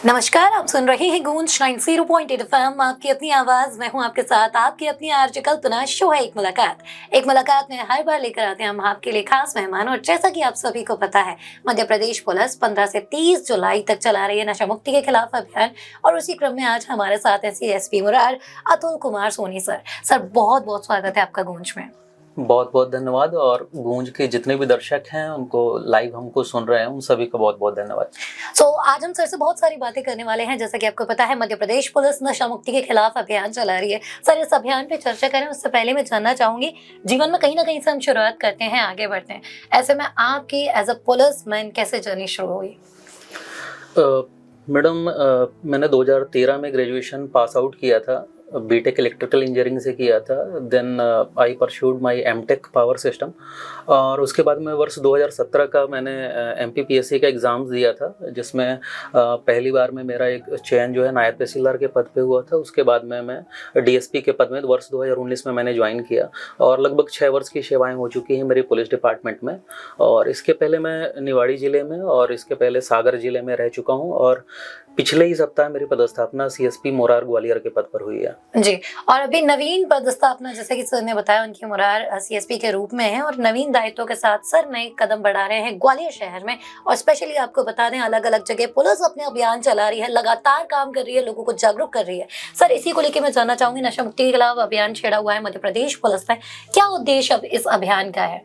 नमस्कार, आप सुन रहे हैं गूंज 90.8 एफएम। आपकी अपनी आवाज, मैं हूं आपके साथ, आपकी अपनी आरजे कल्पना। शो है एक मुलाकात में हर बार लेकर आते हैं हम आपके लिए खास मेहमान। और जैसा कि आप सभी को पता है, मध्य प्रदेश पुलिस 15 से 30 जुलाई तक चला रही है नशा मुक्ति के खिलाफ अभियान। और उसी क्रम में आज हमारे साथ हैं CSP मुरार अतुल कुमार सोनी सर, बहुत बहुत स्वागत है आपका गूंज में। बहुत बहुत धन्यवाद। और गूंज के जितने भी दर्शक हैं, उनको लाइव हमको सुन रहे हैं, उन सभी का बहुत बहुत धन्यवाद। आज हम सर से बहुत सारी बातें करने वाले हैं। जैसा कि आपको पता है, मध्य प्रदेश पुलिस नशा मुक्ति के खिलाफ अभियान चला रही है। सर, इस अभियान पे चर्चा करें उससे पहले मैं जानना चाहूंगी, जीवन में कहीं ना कहीं से हम शुरुआत करते हैं, आगे बढ़ते हैं। ऐसे में आपकी एज अ पुलिस मैन कैसे जर्नी शुरू हुई? मैडम, मैंने 2013 में ग्रेजुएशन पास आउट किया था। बीटेक इलेक्ट्रिकल इंजीनियरिंग से किया था। Then I pursued my MTech power system. और उसके बाद में वर्ष 2017 का मैंने MPPSC का एग्ज़ाम्स दिया था, जिसमें पहली बार में मेरा एक चयन जो है नायब तहसीलदार के पद पे हुआ था। उसके बाद में मैं DSP के पद में वर्ष 2019 में मैंने ज्वाइन किया। और लगभग 6 वर्ष की सेवाएं हो चुकी हैं मेरी पुलिस डिपार्टमेंट में। और इसके पहले मैं निवाड़ी ज़िले में और इसके पहले सागर ज़िले में रह चुका हूँ। और पिछले ही सप्ताह मेरी पदस्थापना CSP मुरार ग्वालियर के पद पर हुई है जी। और अभी नवीन पदस्थापना, जैसे कि सर ने बताया, उनकी मुरार CSP के रूप में है और नवीन दायित्वों के साथ सर नए कदम बढ़ा रहे हैं ग्वालियर शहर में। और स्पेशली आपको बता दें, अलग अलग जगह पुलिस अपने अभियान चला रही है, लगातार काम कर रही है, लोगों को जागरूक कर रही है। सर, इसी को लेकर मैं जानना चाहूंगी, नशा मुक्ति के खिलाफ अभियान छेड़ा हुआ है मध्य प्रदेश पुलिस में, क्या उद्देश्य अब इस अभियान का है?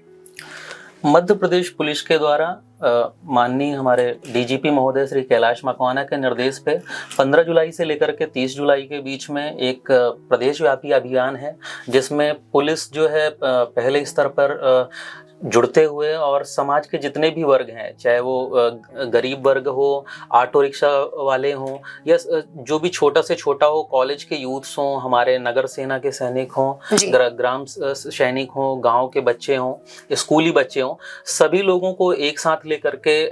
मध्य प्रदेश पुलिस के द्वारा माननीय हमारे DGP महोदय श्री कैलाश मकवाना के निर्देश पे 15 जुलाई से लेकर के 30 जुलाई के बीच में एक प्रदेशव्यापी अभियान है, जिसमें पुलिस जो है पहले स्तर पर जुड़ते हुए और समाज के जितने भी वर्ग हैं, चाहे वो गरीब वर्ग हो, ऑटो रिक्शा वाले हों, या जो भी छोटा से छोटा हो, कॉलेज के यूथ्स हों, हमारे नगर सेना के सैनिक हों, ग्राम सैनिक हों, गांव के बच्चे हों, स्कूली बच्चे हों, सभी लोगों को एक साथ लेकर के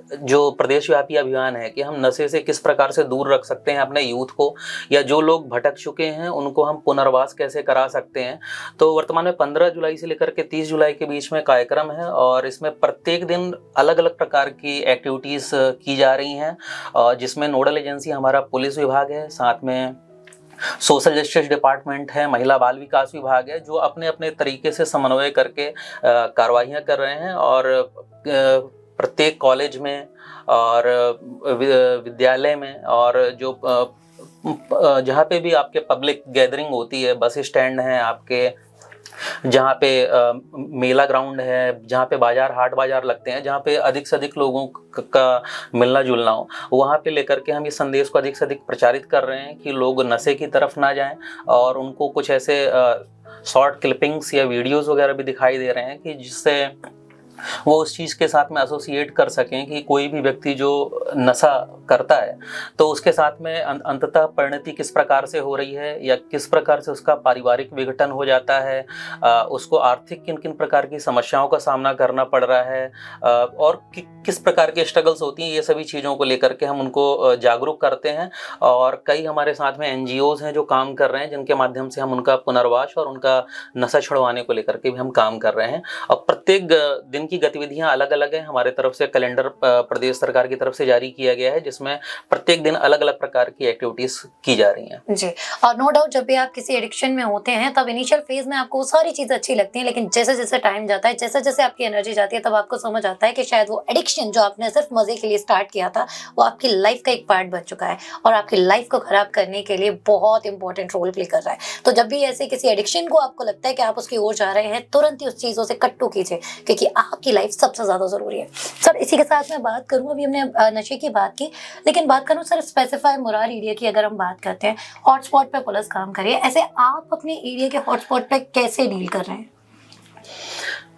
जो प्रदेशव्यापी अभियान है कि हम नशे से किस प्रकार से दूर रख सकते हैं अपने यूथ को, या जो लोग भटक चुके हैं उनको हम पुनर्वास कैसे करा सकते हैं। तो वर्तमान में 15 जुलाई से लेकर के 30 जुलाई के बीच में कार्यक्रम है और इसमें प्रत्येक दिन अलग अलग प्रकार की एक्टिविटीज़ की जा रही हैं, जिसमें नोडल एजेंसी हमारा पुलिस विभाग है, साथ में सोशल जस्टिस डिपार्टमेंट है, महिला बाल विकास विभाग है, जो अपने अपने तरीके से समन्वय करके कार्रवाइयाँ कर रहे हैं। और प्रत्येक कॉलेज में और विद्यालय में और जो जहाँ पे भी आपके पब्लिक गैदरिंग होती है, बस स्टैंड हैं आपके, जहाँ पे मेला ग्राउंड है, जहाँ पे बाजार हाट बाजार लगते हैं, जहाँ पे अधिक से अधिक लोगों का मिलना जुलना हो, वहाँ पे लेकर के हम इस संदेश को अधिक से अधिक प्रचारित कर रहे हैं कि लोग नशे की तरफ ना जाएं। और उनको कुछ ऐसे शॉर्ट क्लिपिंग्स या वीडियोस वगैरह भी दिखाई दे रहे हैं कि जिससे वो उस चीज़ के साथ में एसोसिएट कर सकें कि कोई भी व्यक्ति जो नशा करता है तो उसके साथ में अंततः परिणति किस प्रकार से हो रही है, या किस प्रकार से उसका पारिवारिक विघटन हो जाता है, उसको आर्थिक किन किन प्रकार की समस्याओं का सामना करना पड़ रहा है, और किस प्रकार के स्ट्रगल्स होती हैं। ये सभी चीज़ों को लेकर के हम उनको जागरूक करते हैं। और कई हमारे साथ में NGOs हैं जो काम कर रहे हैं, जिनके माध्यम से हम उनका पुनर्वास और उनका नशा छुड़वाने को लेकर के भी हम काम कर रहे हैं। और प्रत्येक दिन की गतिविधियां अलग अलग हैं। हमारे तरफ से कैलेंडर प्रदेश सरकार की तरफ से जारी किया गया है, जिसमें प्रत्येक दिन अलग अलग प्रकार की एक्टिविटीज की जा रही हैं जी। और नो डाउट, जब भी आप किसी एडिक्शन में होते हैं तब इनिशियल फेज में आपको सारी चीजें अच्छी लगती हैं, लेकिन जैसे जैसे टाइम जाता है, जैसे जैसे आपकी एनर्जी जाती है, तब आपको समझ आता है कि शायद वो एडिक्शन जो आपने सिर्फ मजे के लिए स्टार्ट किया था, वो आपकी लाइफ का एक पार्ट बन चुका है और आपकी लाइफ को खराब करने के लिए बहुत इंपॉर्टेंट रोल प्ले कर रहा है। तो जब भी ऐसे किसी एडिक्शन को आपको लगता है कि आप उसकी ओर जा रहे हैं, तुरंत ही उस चीजों से कट्टू कीजिए, क्योंकि आपकी लाइफ सबसे ज्यादा जरूरी है। सर, इसी के साथ मैं बात करूं, अभी हमने नशे की बात की, लेकिन बात करूं सर स्पेसिफाई मुरार एरिया की। अगर हम बात करते हैं, हॉटस्पॉट पे पुलिस काम कर रही है, ऐसे आप अपने एरिया के हॉटस्पॉट पे कैसे डील कर रहे हैं?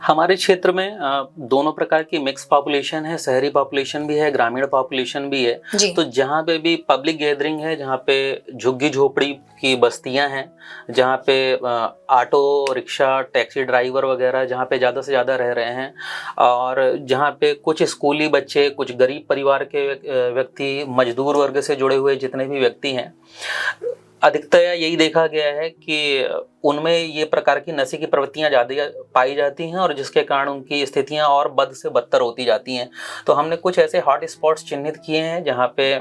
हमारे क्षेत्र में दोनों प्रकार की मिक्स पॉपुलेशन है, शहरी पॉपुलेशन भी है, ग्रामीण पॉपुलेशन भी है। तो जहाँ पे भी पब्लिक गैदरिंग है, जहाँ पे झुग्गी झोपड़ी की बस्तियां हैं, जहाँ पे ऑटो रिक्शा टैक्सी ड्राइवर वगैरह जहाँ पे ज़्यादा से ज़्यादा रह रहे हैं, और जहाँ पे कुछ स्कूली बच्चे, कुछ गरीब परिवार के व्यक्ति, मजदूर वर्ग से जुड़े हुए जितने भी व्यक्ति हैं, अधिकतया यही देखा गया है कि उनमें ये प्रकार की नशे की प्रवृत्तियां ज़्यादा पाई जाती हैं, और जिसके कारण उनकी स्थितियां और बद से बदतर होती जाती हैं। तो हमने कुछ ऐसे हॉट स्पॉट्स चिन्हित किए हैं जहाँ पे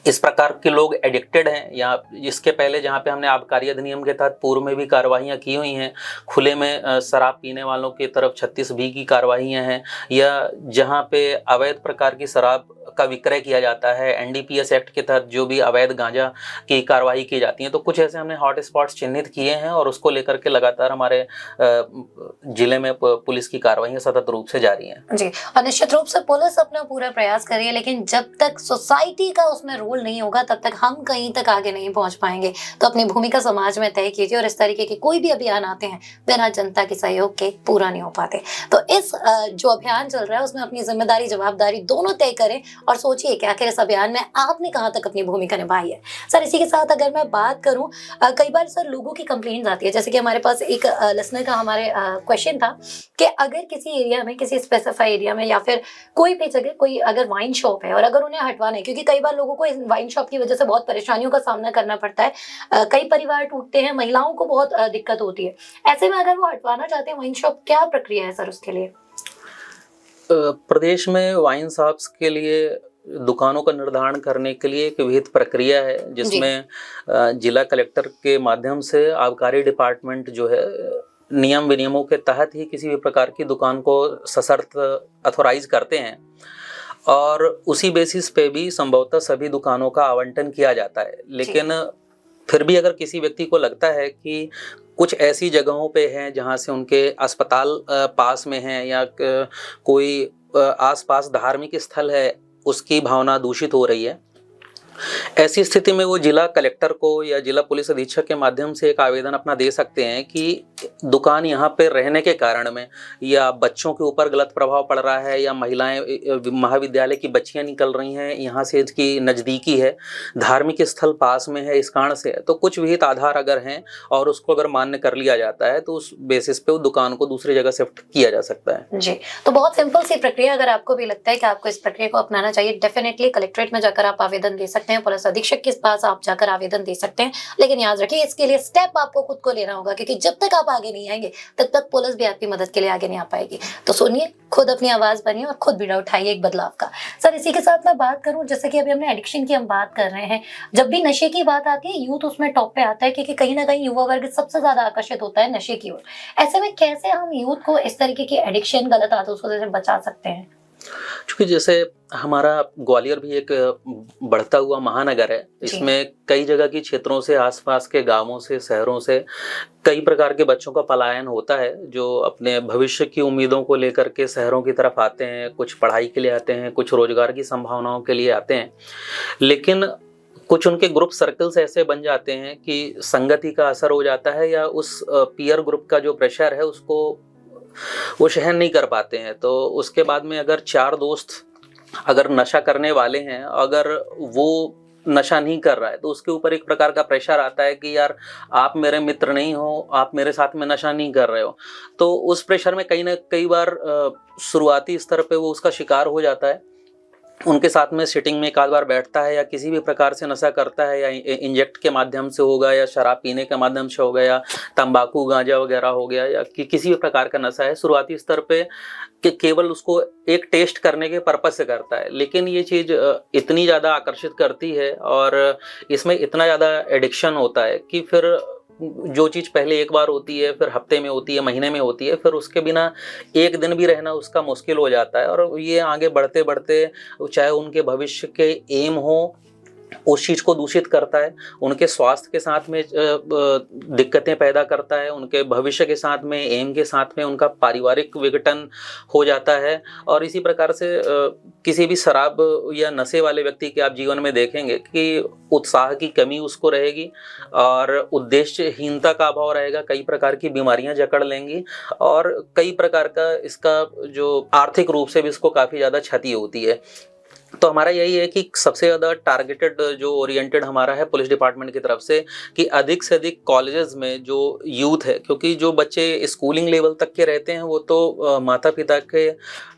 इस प्रकार के लोग एडिक्टेड हैं, या इसके पहले जहाँ पे हमने आबकारी अधिनियम के तहत पूर्व में भी कार्रवाइयाँ की हुई हैं, खुले में शराब पीने वालों की तरफ 36B की कार्रवाइयाँ हैं, या जहाँ पे अवैध प्रकार की शराब का विक्रय किया जाता है, NDPS एक्ट के तहत जो भी अवैध गांजा की कार्रवाई की जाती है। तो कुछ ऐसे हमने हॉट स्पॉट्स चिन्हित किए हैं और उसको लेकर के लगातार हमारे जिले में पुलिस की कार्रवाइयाँ सतत रूप से जारी हैं। जी, और निश्चित रूप से पुलिस अपना पूरा प्रयास कर रही है, लेकिन जब तक सोसाइटी का उसमें रोल नहीं होगा तब तक हम कहीं तक आगे नहीं पहुंच पाएंगे। तो अपनी भूमिका समाज में तय कीजिए, और इस तरीके के कोई भी अभियान आते हैं बिना जनता के सहयोग के पूरा नहीं हो पाते। तो इस जो अभियान चल रहा है उसमें अपनी जिम्मेदारी जवाबदारी दोनों तय करें और सोचिए कि आखिर इस अभियान में आपने कहाँ तक अपनी भूमिका निभाई है। सर, इसी के साथ अगर मैं बात करूं, कई बार सर लोगों की कंप्लेंट्स आती है, जैसे कि हमारे पास एक लिसनर का हमारे क्वेश्चन था कि अगर किसी एरिया में, किसी स्पेसिफाई एरिया में या फिर कोई भी जगह कोई अगर वाइन शॉप है और अगर उन्हें हटवाना है, क्योंकि कई बार लोगों को इस वाइन शॉप की वजह से बहुत परेशानियों का सामना करना पड़ता है, कई परिवार टूटते हैं, महिलाओं को बहुत दिक्कत होती है, ऐसे में अगर वो हटवाना चाहते हैं वाइन शॉप, क्या प्रक्रिया है सर उसके लिए? प्रदेश में वाइन शॉप्स के लिए दुकानों का निर्धारण करने के लिए एक विहित प्रक्रिया है, जिसमें जिला कलेक्टर के माध्यम से आबकारी डिपार्टमेंट जो है नियम विनियमों के तहत ही किसी भी प्रकार की दुकान को सशर्त अथोराइज करते हैं, और उसी बेसिस पे भी संभवतः सभी दुकानों का आवंटन किया जाता है। लेकिन फिर भी अगर किसी व्यक्ति को लगता है कि कुछ ऐसी जगहों पे हैं जहाँ से उनके अस्पताल पास में हैं, या कोई आसपास धार्मिक स्थल है, उसकी भावना दूषित हो रही है, ऐसी स्थिति में वो जिला कलेक्टर को या जिला पुलिस अधीक्षक के माध्यम से एक आवेदन अपना दे सकते हैं कि दुकान यहाँ पे रहने के कारण में या बच्चों के ऊपर गलत प्रभाव पड़ रहा है, या महिलाएं महाविद्यालय की बच्चियां निकल रही हैं यहाँ से, इसकी नज़दीकी है, धार्मिक स्थल पास में है, इस कारण से है। तो कुछ विहित आधार अगर हैं और उसको अगर मान्य कर लिया जाता है तो उस बेसिस पे वो दुकान को दूसरी जगह शिफ्ट किया जा सकता है। जी, तो बहुत सिंपल सी प्रक्रिया, अगर आपको भी लगता है कि आपको इस प्रक्रिया को अपनाना चाहिए, डेफिनेटली कलेक्ट्रेट में जाकर आप आवेदन दे सकते हैं, पुलिस अधीक्षक के पास आप जाकर आवेदन दे सकते हैं। लेकिन याद रखिए, इसके लिए स्टेप आपको खुद को लेना होगा, क्योंकि जब तक आप आगे नहीं आएंगे तब तक पुलिस भी आपकी मदद के लिए आगे नहीं आ पाएगी। तो सुनिए, खुद अपनी आवाज बनिए और खुद बीड़ा उठाइए एक बदलाव का। सर, इसी के साथ मैं बात करूं, जैसे कि अभी हमने एडिक्शन की हम बात कर रहे हैं, जब भी नशे की बात आती है यूथ उसमें टॉप पे आता है, क्योंकि कहीं ना कहीं युवा वर्ग सबसे ज्यादा आकर्षित होता है नशे की ओर। ऐसे में कैसे हम यूथ को इस तरीके की एडिक्शन, गलत आदतों से बचा सकते हैं? क्योंकि जैसे हमारा ग्वालियर भी एक बढ़ता हुआ महानगर है, इसमें कई जगह की क्षेत्रों से, आसपास के गांवों से, शहरों से कई प्रकार के बच्चों का पलायन होता है, जो अपने भविष्य की उम्मीदों को लेकर के शहरों की तरफ आते हैं। कुछ पढ़ाई के लिए आते हैं, कुछ रोजगार की संभावनाओं के लिए आते हैं, लेकिन कुछ उनके ग्रुप सर्कल्स ऐसे बन जाते हैं कि संगति का असर हो जाता है, या उस पीयर ग्रुप का जो प्रेशर है उसको वो सहन नहीं कर पाते हैं। तो उसके बाद में अगर 4 दोस्त अगर नशा करने वाले हैं, अगर वो नशा नहीं कर रहा है, तो उसके ऊपर एक प्रकार का प्रेशर आता है कि यार आप मेरे मित्र नहीं हो, आप मेरे साथ में नशा नहीं कर रहे हो। तो उस प्रेशर में कई बार शुरुआती स्तर पे वो उसका शिकार हो जाता है, उनके साथ में सिटिंग में एक आध बार बैठता है, या किसी भी प्रकार से नशा करता है, या इंजेक्ट के माध्यम से होगा, या शराब पीने के माध्यम से होगा, या तंबाकू गांजा वगैरह हो गया, या किसी भी प्रकार का नशा है शुरुआती स्तर पे कि केवल उसको एक टेस्ट करने के पर्पज से करता है। लेकिन ये चीज़ इतनी ज़्यादा आकर्षित करती है और इसमें इतना ज़्यादा एडिक्शन होता है कि फिर जो चीज़ पहले एक बार होती है, फिर हफ्ते में होती है, महीने में होती है, फिर उसके बिना एक दिन भी रहना उसका मुश्किल हो जाता है। और ये आगे बढ़ते बढ़ते चाहे उनके भविष्य के एम हो, उस चीज़ को दूषित करता है, उनके स्वास्थ्य के साथ में दिक्कतें पैदा करता है, उनके भविष्य के साथ में, एम के साथ में उनका पारिवारिक विघटन हो जाता है। और इसी प्रकार से किसी भी शराब या नशे वाले व्यक्ति के आप जीवन में देखेंगे कि उत्साह की कमी उसको रहेगी और उद्देश्यहीनता का अभाव रहेगा, कई प्रकार की बीमारियां जकड़ लेंगी और कई प्रकार का इसका जो आर्थिक रूप से भी इसको काफ़ी ज़्यादा क्षति होती है। तो हमारा यही है कि सबसे ज़्यादा टारगेटेड जो ओरिएंटेड हमारा है पुलिस डिपार्टमेंट की तरफ से कि अधिक से अधिक कॉलेजेस में जो यूथ है, क्योंकि जो बच्चे स्कूलिंग लेवल तक के रहते हैं वो तो माता पिता के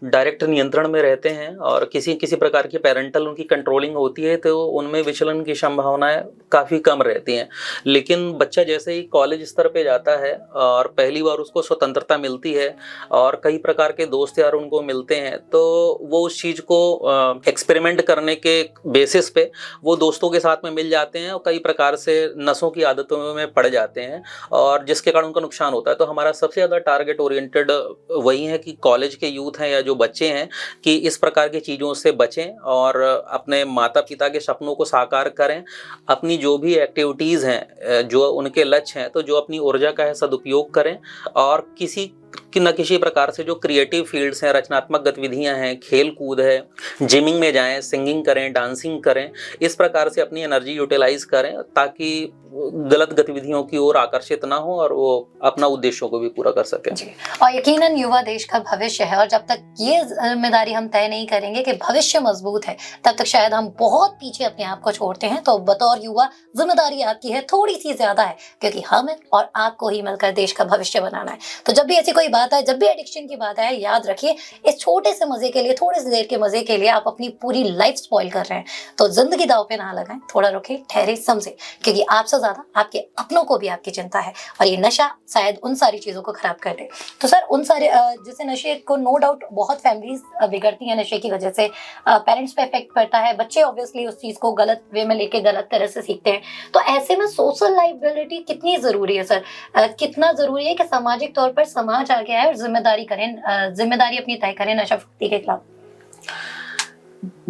डायरेक्ट नियंत्रण में रहते हैं और किसी प्रकार की पेरेंटल उनकी कंट्रोलिंग होती है, तो उनमें विचलन की संभावनाएं काफ़ी कम रहती हैं। लेकिन बच्चा जैसे ही कॉलेज स्तर पर जाता है और पहली बार उसको स्वतंत्रता मिलती है और कई प्रकार के दोस्त यार उनको मिलते हैं, तो वो उस चीज़ को एक्सपेरिमेंट करने के बेसिस पे वो दोस्तों के साथ में मिल जाते हैं और कई प्रकार से नशों की आदतों में पड़ जाते हैं और जिसके कारण उनका नुकसान होता है। तो हमारा सबसे ज़्यादा टारगेट ओरिएंटेड वही है कि कॉलेज के यूथ हैं या जो बच्चे हैं कि इस प्रकार की चीज़ों से बचें और अपने माता पिता के सपनों को साकार करें। अपनी जो भी एक्टिविटीज़ हैं जो उनके लक्ष्य हैं तो जो अपनी ऊर्जा का है सदुपयोग करें और किसी न किसी प्रकार से जो क्रिएटिव फील्ड्स हैं, रचनात्मक गतिविधियां हैं, खेल कूद है, जिमिंग में जाएं, सिंगिंग करें, डांसिंग करें, इस प्रकार से अपनी एनर्जी यूटिलाइज करें ताकि गलत गतिविधियों की ओर आकर्षित ना हो और वो अपना उद्देश्यों को भी पूरा कर सकें। जी, और यकीनन युवा देश का भविष्य है और जब तक ये जिम्मेदारी हम तय नहीं करेंगे कि भविष्य मजबूत है तब तक शायद हम बहुत पीछे अपने आप को छोड़ते हैं। तो बतौर युवा जिम्मेदारी आपकी है, थोड़ी सी ज्यादा है, क्योंकि हमें और आपको ही मिलकर देश का भविष्य बनाना है। तो जब भी ऐसी कोई बात आए, जब भी एडिक्शन की बात आए, याद रखिए इस छोटे से मजे के लिए, थोड़ी सी देर के मजे के लिए आप अपनी पूरी लाइफ स्पॉइल कर रहे हैं। तो जिंदगी दांव पे ना लगाएं, थोड़ा रुके, ठहरे, समझे, क्योंकि आपसे ज्यादा आपके अपनों को भी आपकी चिंता है और ये नशा शायद उन सारी चीजों को खराब कर दे। तो सर उन सारे जैसे नशे को नो डाउट बहुत फैमिलीज बिगड़ती हैं नशे की वजह से, पेरेंट्स पे इफेक्ट पड़ता है, बच्चे ऑब्वियसली उस चीज को गलत वे में लेके गलत तरह से सीखते हैं। तो ऐसे में सोशल लाइबिलिटी कितनी जरूरी है सर? कितना जरूरी है कि सामाजिक तौर पर समाज आगे आए और जिम्मेदारी करें, जिम्मेदारी अपनी तय करें नशामुक्ति के खिलाफ?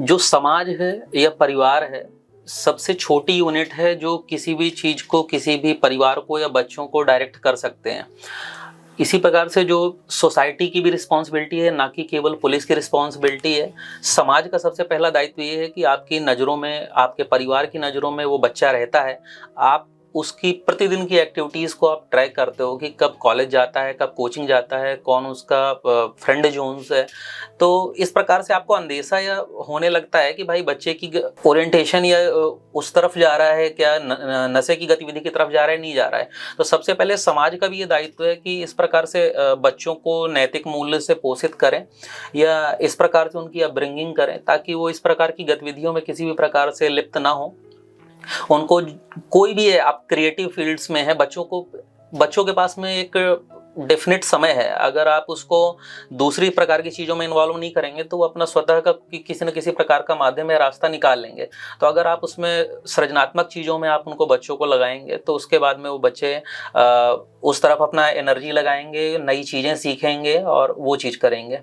जो समाज है या परिवार है सबसे छोटी यूनिट है जो किसी भी चीज को, किसी भी परिवार को या बच्चों को डायरेक्ट कर सकते हैं। इसी प्रकार से जो सोसाइटी की भी रिस्पॉन्सिबिलिटी है, ना कि केवल पुलिस की रिस्पॉन्सिबिलिटी है। समाज का सबसे पहला दायित्व ये है कि आपकी नज़रों में, आपके परिवार की नज़रों में वो बच्चा रहता है, आप उसकी प्रतिदिन की एक्टिविटीज़ को आप ट्रैक करते हो कि कब कॉलेज जाता है, कब कोचिंग जाता है, कौन उसका फ्रेंड जोन्स है। तो इस प्रकार से आपको अंदेशा या होने लगता है कि भाई बच्चे की ओरिएंटेशन या उस तरफ जा रहा है क्या, नशे की गतिविधि की तरफ जा रहा है, नहीं जा रहा है। तो सबसे पहले समाज का भी ये दायित्व है कि इस प्रकार से बच्चों को नैतिक मूल्य से पोषित करें या इस प्रकार से उनकी अपब्रिंगिंग करें ताकि वो इस प्रकार की गतिविधियों में किसी भी प्रकार से लिप्त ना हो। उनको कोई भी है, आप क्रिएटिव फील्ड्स में है, बच्चों के पास में एक डेफिनेट समय है। अगर आप उसको दूसरी प्रकार की चीज़ों में इन्वॉल्व नहीं करेंगे तो वो अपना स्वतः का किसी न किसी प्रकार का माध्यम या रास्ता निकाल लेंगे। तो अगर आप उसमें सृजनात्मक चीज़ों में आप उनको बच्चों को लगाएंगे तो उसके बाद में वो बच्चे उस तरफ अपना एनर्जी लगाएंगे, नई चीज़ें सीखेंगे और वो चीज़ करेंगे।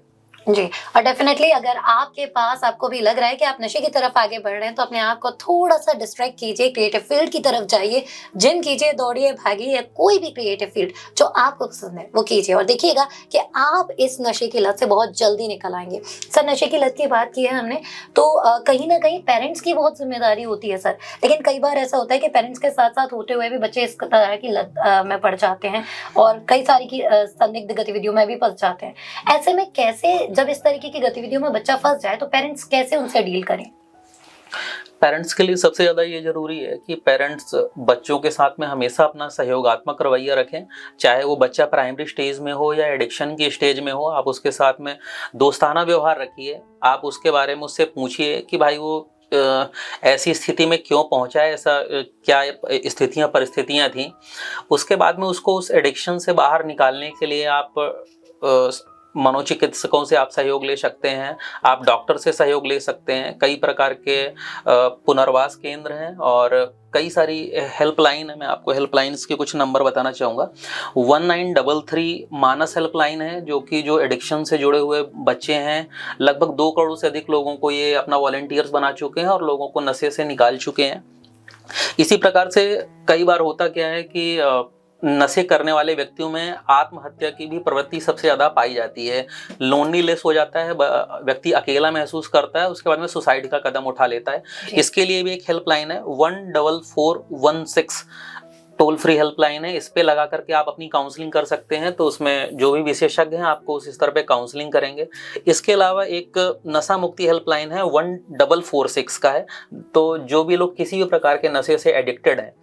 जी, और डेफिनेटली अगर आपके पास, आपको भी लग रहा है कि आप नशे की तरफ आगे बढ़ रहे हैं तो अपने आप को थोड़ा सा डिस्ट्रैक्ट कीजिए, क्रिएटिव फील्ड की तरफ जाइए, जिम कीजिए, दौड़िए, भागिए, या कोई भी क्रिएटिव फील्ड जो आपको पसंद है वो कीजिए और देखिएगा कि आप इस नशे की लत से बहुत जल्दी निकल आएंगे। सर नशे की लत की बात की है हमने तो कहीं ना कहीं पेरेंट्स की बहुत जिम्मेदारी होती है सर, लेकिन कई बार ऐसा होता है कि पेरेंट्स के साथ साथ होते हुए भी बच्चे इस तरह की लत में पड़ जाते हैं और कई सारी की संदिग्ध गतिविधियों में भी फंस जाते हैं। ऐसे में कैसे, जब इस तरीके की गतिविधियों में बच्चा फंस जाए तो पेरेंट्स कैसे उनसे डील करें? पेरेंट्स के लिए सबसे ज़्यादा ये ज़रूरी है कि पेरेंट्स बच्चों के साथ में हमेशा अपना सहयोगात्मक रवैया रखें। चाहे वो बच्चा प्राइमरी स्टेज में हो या एडिक्शन की स्टेज में हो, आप उसके साथ में दोस्ताना व्यवहार रखिए। आप उसके बारे में उससे पूछिए कि भाई वो ऐसी स्थिति में क्यों पहुंचा है, ऐसा क्या स्थितियां, परिस्थितियां थी। उसके बाद में उसको उस एडिक्शन से बाहर निकालने के लिए आप मनोचिकित्सकों से आप सहयोग ले सकते हैं, आप डॉक्टर से सहयोग ले सकते हैं। कई प्रकार के पुनर्वास केंद्र हैं और कई सारी हेल्पलाइन है। मैं आपको हेल्पलाइंस के कुछ नंबर बताना चाहूँगा। 1933 मानस हेल्पलाइन है जो एडिक्शन से जुड़े हुए बच्चे हैं, लगभग 2 करोड़ से अधिक लोगों को ये अपना वॉलंटियर्स बना चुके हैं और लोगों को नशे से निकाल चुके हैं। इसी प्रकार से कई बार होता क्या है कि नशे करने वाले व्यक्तियों में आत्महत्या की भी प्रवृत्ति सबसे ज़्यादा पाई जाती है। लोनलीनेस हो जाता है, व्यक्ति अकेला महसूस करता है, उसके बाद में सुसाइड का कदम उठा लेता है। इसके लिए भी एक हेल्पलाइन है 14416 टोल फ्री हेल्पलाइन है। इस पे लगा करके आप अपनी काउंसलिंग कर सकते हैं। तो उसमें जो भी विशेषज्ञ हैं आपको उस स्तर पे काउंसलिंग करेंगे। इसके अलावा एक नशा मुक्ति हेल्पलाइन है 1446 का है। तो जो भी लोग किसी भी प्रकार के नशे से एडिक्टेड हैं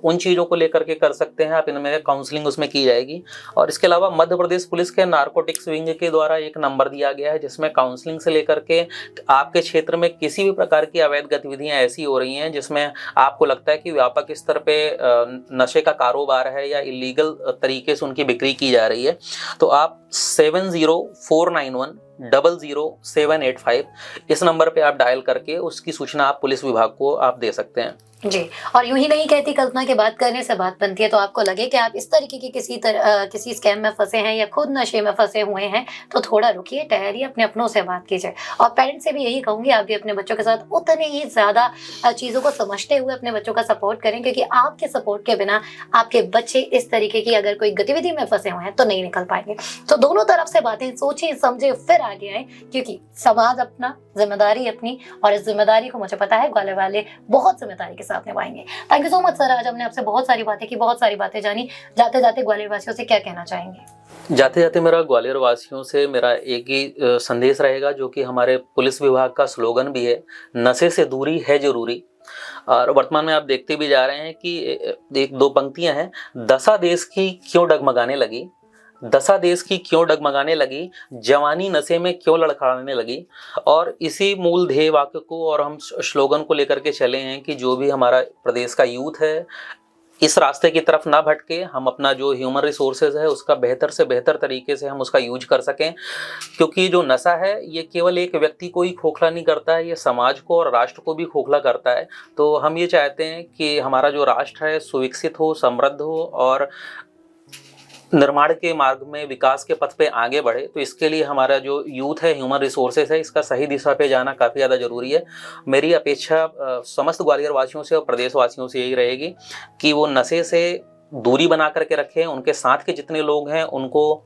उन चीज़ों को लेकर के कर सकते हैं आप, इनमें काउंसलिंग उसमें की जाएगी। और इसके अलावा मध्य प्रदेश पुलिस के नारकोटिक्स विंग के द्वारा एक नंबर दिया गया है जिसमें काउंसलिंग से लेकर के आपके क्षेत्र में किसी भी प्रकार की अवैध गतिविधियाँ ऐसी हो रही हैं जिसमें आपको लगता है कि व्यापक स्तर पे नशे का कारोबार है या इलीगल तरीके से उनकी बिक्री की जा रही है, तो आप 70491 00785। इस नंबर पे आप डायल करके उसकी सूचना आप पुलिस विभाग को आप दे सकते हैं। जी। और यूं ही नहीं कहती कल्पना की बात करने से बात बनती है, तो आपको लगे कि आप इस तरीके की किसी स्कैम में फंसे हैं या खुद नशे में फंसे हुए हैं, तो थोड़ा रुकिए, ठहरिए, अपने अपनों से बात कीजिए। और पेरेंट्स से भी यही कहूंगी, आप भी अपने बच्चों के साथ उतने ही ज्यादा चीजों को समझते हुए अपने बच्चों का सपोर्ट करें, क्योंकि आपके सपोर्ट के बिना आपके बच्चे इस तरीके की अगर कोई गतिविधि में फंसे हुए हैं तो नहीं निकल पाएंगे। तो दोनों तरफ से बातें सोचिए, समझे, फिर आगे आए, क्योंकि समाज अपना, जिम्मेदारी अपनी, और इस जिम्मेदारी को मुझे पता है ग्वालियर वाले बहुत जिम्मेदारी के साथ निभाएंगे। Thank you so much sir, आज हमने आपसे बहुत सारी बातें की, बहुत सारी बातें जानी। जाते जाते ग्वालियर वासियों से क्या कहना चाहेंगे? जाते जाते मेरा ग्वालियर वासियों से मेरा एक ही संदेश रहेगा, जो कि हमारे पुलिस विभाग का स्लोगन भी है, नशे से दूरी है जरूरी। और वर्तमान में आप देखते भी जा रहे हैं कि एक दो पंक्तियां हैं, दशा देश की क्यों डगमगाने लगी, दशा देश की क्यों डगमगाने लगी, जवानी नशे में क्यों लड़खड़ाने लगी। और इसी मूल ध्येय वाक्य को और हम स्लोगन को लेकर के चले हैं कि जो भी हमारा प्रदेश का यूथ है इस रास्ते की तरफ ना भटके, हम अपना जो ह्यूमन रिसोर्सेज है उसका बेहतर से बेहतर तरीके से हम उसका यूज कर सकें। क्योंकि जो नशा है ये केवल एक व्यक्ति को ही खोखला नहीं करता है, ये समाज को और राष्ट्र को भी खोखला करता है। तो हम ये चाहते हैं कि हमारा जो राष्ट्र है सुविकसित हो, समृद्ध हो और निर्माण के मार्ग में, विकास के पथ पे आगे बढ़े। तो इसके लिए हमारा जो यूथ है, ह्यूमन रिसोर्सेज है, इसका सही दिशा पे जाना काफ़ी ज़्यादा ज़रूरी है। मेरी अपेक्षा समस्त ग्वालियर वासियों से और प्रदेश वासियों से यही रहेगी कि वो नशे से दूरी बना करके रखें, उनके साथ के जितने लोग हैं उनको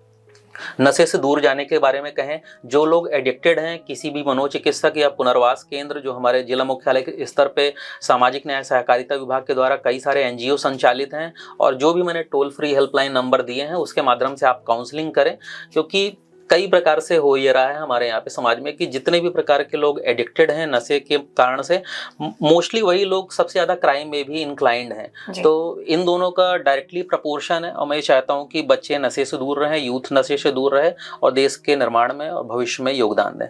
नशे से दूर जाने के बारे में कहें। जो लोग एडिक्टेड हैं, किसी भी मनोचिकित्सक या पुनर्वास केंद्र जो हमारे जिला मुख्यालय के स्तर पे सामाजिक न्याय सहकारिता विभाग के द्वारा कई सारे एनजीओ संचालित हैं, और जो भी मैंने टोल फ्री हेल्पलाइन नंबर दिए हैं उसके माध्यम से आप काउंसलिंग करें। क्योंकि कई प्रकार से हो ये रहा है हमारे यहाँ पे समाज में कि जितने भी प्रकार के लोग एडिक्टेड हैं नशे के कारण से, मोस्टली वही लोग सबसे ज़्यादा क्राइम में भी इंक्लाइंड हैं। तो इन दोनों का डायरेक्टली प्रपोर्शन है, और मैं चाहता हूँ कि बच्चे नशे से दूर रहें, यूथ नशे से दूर रहे और देश के निर्माण में और भविष्य में योगदान दें।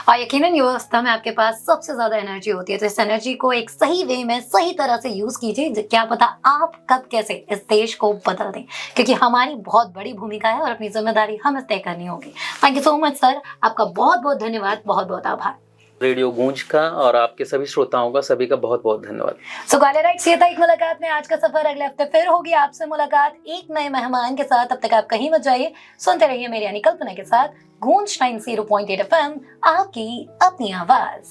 और यकीनन युवावस्था में आपके पास सबसे ज्यादा एनर्जी होती है, तो इस एनर्जी को एक सही वे में, सही तरह से यूज कीजिए। क्या पता आप कब कैसे इस देश को बदल दें, क्योंकि हमारी बहुत बड़ी भूमिका है और अपनी जिम्मेदारी हमें तय करनी होगी। Thank you so much sir, आपका बहुत बहुत धन्यवाद, बहुत बहुत आभार। रेडियो गूंज का और आपके सभी श्रोताओं का सभी का बहुत बहुत धन्यवाद। सो ग्वालियराइट्स, ये था एक मुलाकात में आज का सफर। अगले हफ्ते फिर होगी आपसे मुलाकात एक नए मेहमान के साथ। तब तक आप कहीं मत जाइए, सुनते रहिए मेरी यानी कल्पना के साथ गूंज 90.8 FM, आपकी अपनी आवाज।